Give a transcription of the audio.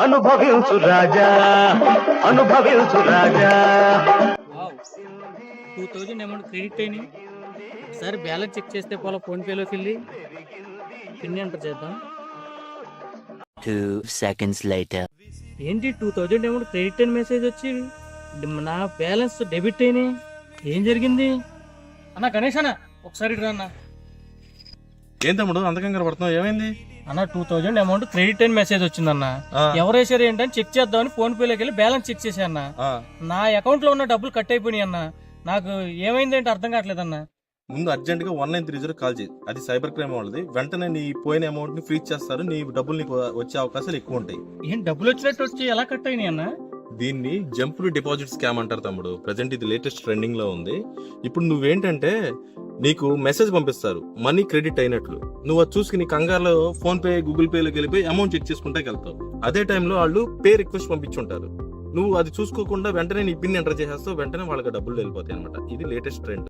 అనుభవించు రాజా, అనుభవించు రాజా. 2000 amount credit అయినాయి. ఒకసారి బ్యాలెన్స్ చెక్ చేస్తే పోలా ఫోన్పేలోకి వెళ్ళి పిన్ ఎంటర్ చేద్దాం. 2 seconds later. ఏంటి 2000 అమౌంట్ క్రెడిట్ అయిన మెసేజ్ వచ్చి నా బ్యాలెన్స్ డెబిట్ అయినాయి. ఏం జరిగింది అన్న? గణేష్ అన్న ఒకసారి ఇటు రా అన్న. ఏం తమ్ముడు అంత కంగారు పడుతున్నావు, ఏమైంది? అన్న 2000 అమౌంట్ క్రెడిట్ అయిన మెసేజ్ వచ్చిందన్న. ఎవరు వేసారు ఏంటని చెక్ చేద్దామని ఫోన్ పేలోకి వెళ్ళి బ్యాలెన్స్ చెక్ చేసా అన్న. నా అకౌంట్ లో ఉన్న డబ్బులు కట్ అయిపోయినాయి అన్న. నాకు ఏమైంది ఏంటి అర్థం కావట్లేదన్న. ముందు అర్జెంట్ గా 1930 కాల్ చేయి, అది సైబర్ క్రైమ్ వాళ్ళది. వెంటనే నీ పోయిన అమౌంట్ ని ఫ్రీజ్ చేస్తారు, నీ డబ్బులు నీకు వచ్చే అవకాశాలు ఎక్కువ ఉంటాయి. ఏం డబ్బులు వచ్చినట్టు వచ్చి ఎలా కట్ అయినాయి అన్న? దీన్ని జంప్డ్ డిపాజిట్ స్కామ్ అంటారు తమ్ముడు. ప్రజెంట్ ఇది లేటెస్ట్ ట్రెండింగ్ లో ఉంది. ఇప్పుడు నువ్వేంటంటే నీకు మెసేజ్ పంపిస్తారు మనీ క్రెడిట్ అయినట్లు. నువ్వు అది చూసుకుని నీ కంగారులో ఫోన్ పే గూగుల్ పేలోకి వెళ్ళిపోయి అమౌంట్ చెక్ చేసుకుంటే వెళ్తావు. అదే టైంలో వాళ్ళు పే రిక్వెస్ట్ పంపించుంటారు. నువ్వు అది చూసుకోకుండా వెంటనే నీ పిన్ ఎంటర్ చేసేస్తావు, వెంటనే వాళ్ళకి డబ్బులు వెళ్ళిపోతాయి అనమాట. ఇది లేటెస్ట్ ట్రెండ్.